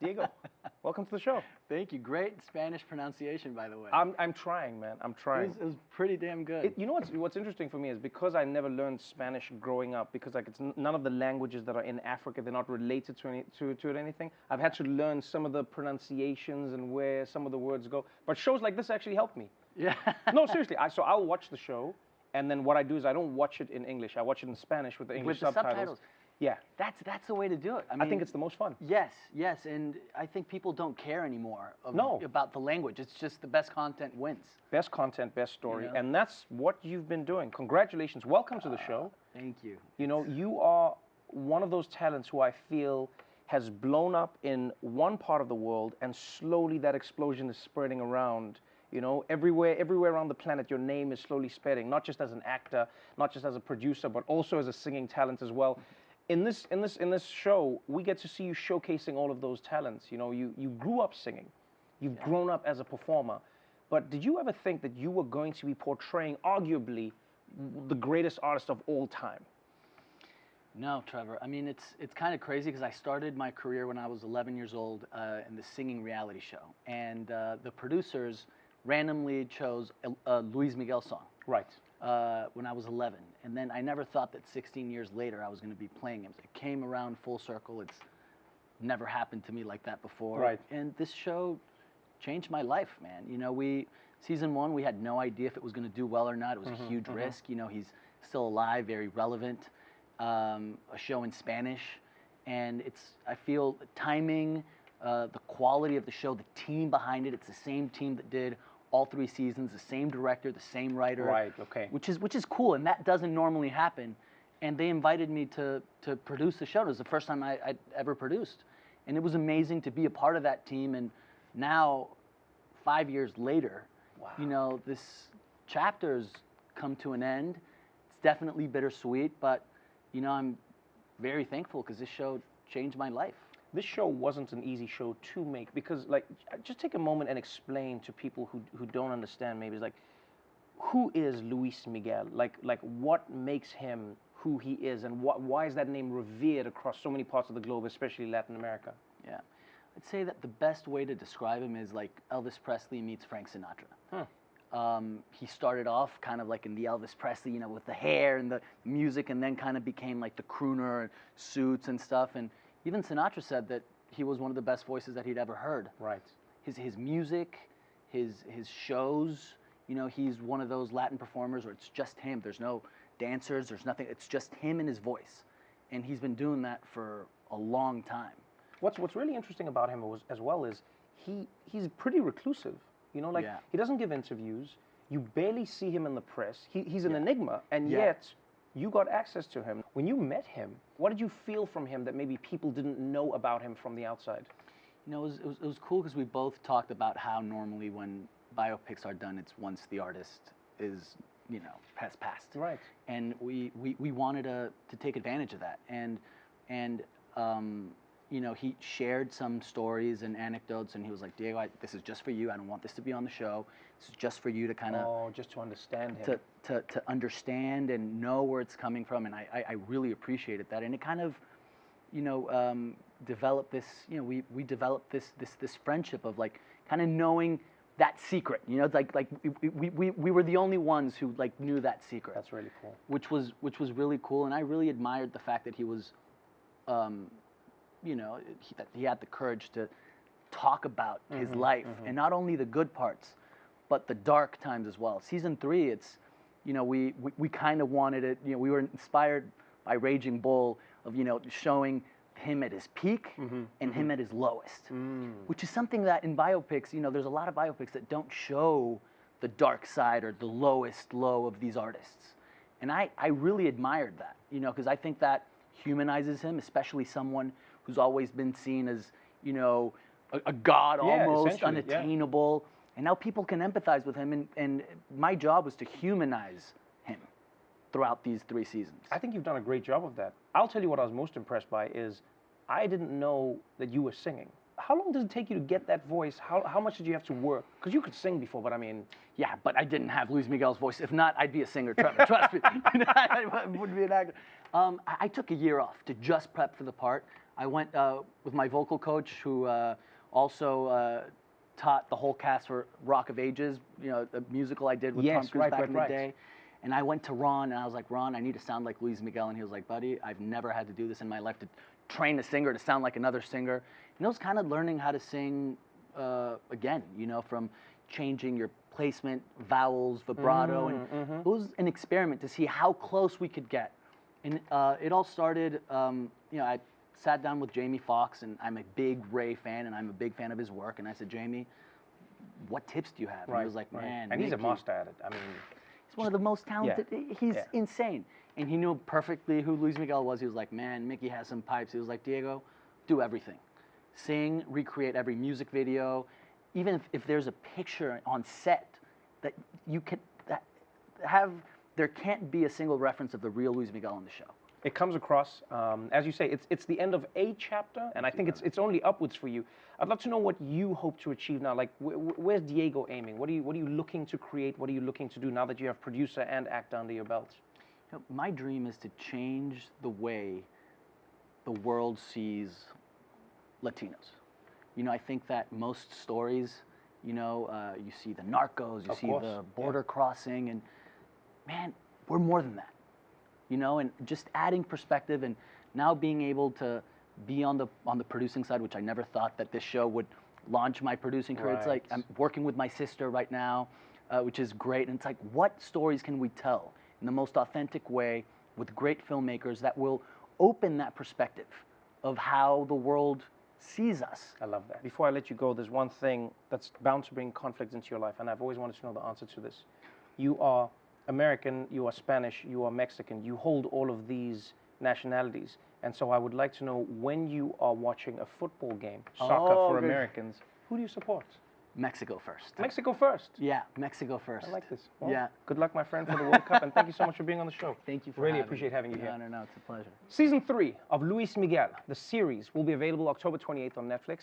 Diego, welcome to the show. Thank you. Great Spanish pronunciation, by the way. I'm trying, man. I'm trying. It was pretty damn good. You know what's interesting for me is because I never learned Spanish growing up, because like none of the languages that are in Africa, they're not related to it anything. I've had to learn some of the pronunciations and where some of the words go. But shows like this actually helped me. Yeah. No, seriously. So I'll watch the show, and then what I do is I don't watch it in English. I watch it in Spanish with the English subtitles. Yeah. That's the way to do it. I think it's the most fun. Yes, and I think people don't care anymore about the language. It's just the best content wins. Best content, best story, and that's what you've been doing. Congratulations. Welcome to the show. Thank you. You know, you are one of those talents who I feel has blown up in one part of the world, and slowly that explosion is spreading around. You know, everywhere around the planet, your name is slowly spreading, not just as an actor, not just as a producer, but also as a singing talent as well. In this show, we get to see you showcasing all of those talents. You know, you grew up singing, you've grown up as a performer, but did you ever think that you were going to be portraying arguably the greatest artist of all time? No, Trevor. I mean, it's kind of crazy because I started my career when I was 11 years old in the singing reality show, and the producers randomly chose a Luis Miguel song. Right. When I was 11, and then I never thought that 16 years later I was going to be playing him. It came around full circle. It's never happened to me like that before. Right. And this show changed my life, man. You know, season 1, we had no idea if it was going to do well or not. It was a huge risk. You know, he's still alive, very relevant. A show in Spanish, and I feel the timing, the quality of the show, the team behind it. It's the same team that did all 3 seasons, the same director, the same writer. Right, okay. Which is cool, and that doesn't normally happen. And they invited me to produce the show. It was the first time I'd ever produced. And it was amazing to be a part of that team. And now, 5 years later, you know, this chapter's come to an end. It's definitely bittersweet, but, you know, I'm very thankful because this show changed my life. This show wasn't an easy show to make because, like, just take a moment and explain to people who don't understand maybe, like, who is Luis Miguel? Like what makes him who he is, and why is that name revered across so many parts of the globe, especially Latin America? Yeah. I'd say that the best way to describe him is like Elvis Presley meets Frank Sinatra. He started off kind of like in the Elvis Presley, you know, with the hair and the music, and then kind of became like the crooner and suits and stuff. And even Sinatra said that he was one of the best voices that he'd ever heard. Right. His music, his shows, you know, he's one of those Latin performers where it's just him. There's no dancers, there's nothing. It's just him and his voice. And he's been doing that for a long time. What's really interesting about him as well is he's pretty reclusive. You know, like he doesn't give interviews. You barely see him in the press. He's an enigma, and yet you got access to him. When you met him, what did you feel from him that maybe people didn't know about him from the outside? You know, it was cool because we both talked about how normally when biopics are done, it's once the artist is, you know, has passed. Right. And we wanted to take advantage of that. And you know, he shared some stories and anecdotes, and he was like, Diego, this is just for you. I don't want this to be on the show. This is just for you to kind of... Oh, just to understand him. To understand and know where it's coming from, and I really appreciated that. And it kind of, you know, developed this, you know, we developed this friendship of like kind of knowing that secret, you know, like we were the only ones who like knew that secret. That's really cool. Which was really cool, and I really admired the fact that he was, you know, that he had the courage to talk about his life, and not only the good parts, but the dark times as well. Season 3, it's, you know, we kind of wanted it, you know, we were inspired by Raging Bull of, you know, showing him at his peak and him at his lowest, which is something that in biopics, you know, there's a lot of biopics that don't show the dark side or the lowest low of these artists. And I really admired that, you know, because I think that humanizes him, especially someone who's always been seen as, you know, a god almost, unattainable. And now people can empathize with him, and my job was to humanize him throughout these 3 seasons. I think you've done a great job of that. I'll tell you what I was most impressed by is I didn't know that you were singing. How long does it take you to get that voice? How much did you have to work? Because you could sing before, but I mean... Yeah, but I didn't have Luis Miguel's voice. If not, I'd be a singer, Trevor. Trust me. I wouldn't be an actor. I took a year off to just prep for the part. I went with my vocal coach, who also taught the whole cast for Rock of Ages, the musical I did with Tom Cruise back in the day. And I went to Ron, and I was like, Ron, I need to sound like Luis Miguel. And he was like, buddy, I've never had to do this in my life, to train a singer to sound like another singer. And it was kind of learning how to sing again, from changing your placement, vowels, vibrato. And it was an experiment to see how close we could get. And it all started, I sat down with Jamie Foxx, and I'm a big Ray fan, and I'm a big fan of his work. And I said, Jamie, what tips do you have? And he was like, man, and he's a master at it. I mean, he's one of the most talented. He's insane. And he knew perfectly who Luis Miguel was. He was like, man, Mickey has some pipes. He was like, Diego, do everything. Sing, recreate every music video. Even if there's a picture on set that you can have, there can't be a single reference of the real Luis Miguel on the show. It comes across, as you say, it's the end of a chapter, and I think it's only upwards for you. I'd love to know what you hope to achieve now. Like, where's Diego aiming? What are you looking to create? What are you looking to do now that you have producer and actor under your belt? My dream is to change the way the world sees Latinos. I think that most stories, you see the narcos, you see the border crossing, and man, we're more than that. And just adding perspective, and now being able to be on the producing side, which I never thought that this show would launch my producing career. It's like I'm working with my sister right now, which is great. And it's like, what stories can we tell in the most authentic way with great filmmakers that will open that perspective of how the world sees us? I love that. Before I let you go, there's one thing that's bound to bring conflict into your life, and I've always wanted to know the answer to this. You are American, you are Spanish, you are Mexican. You hold all of these nationalities. And so I would like to know, when you are watching a football game, soccer for Americans, who do you support? Mexico first. Mexico first? Yeah, Mexico first. I like this. Well, good luck, my friend, for the World Cup, and thank you so much for being on the show. Thank you for really appreciate having you here. No, it's a pleasure. Season 3 of Luis Miguel, the series, will be available October 28th on Netflix.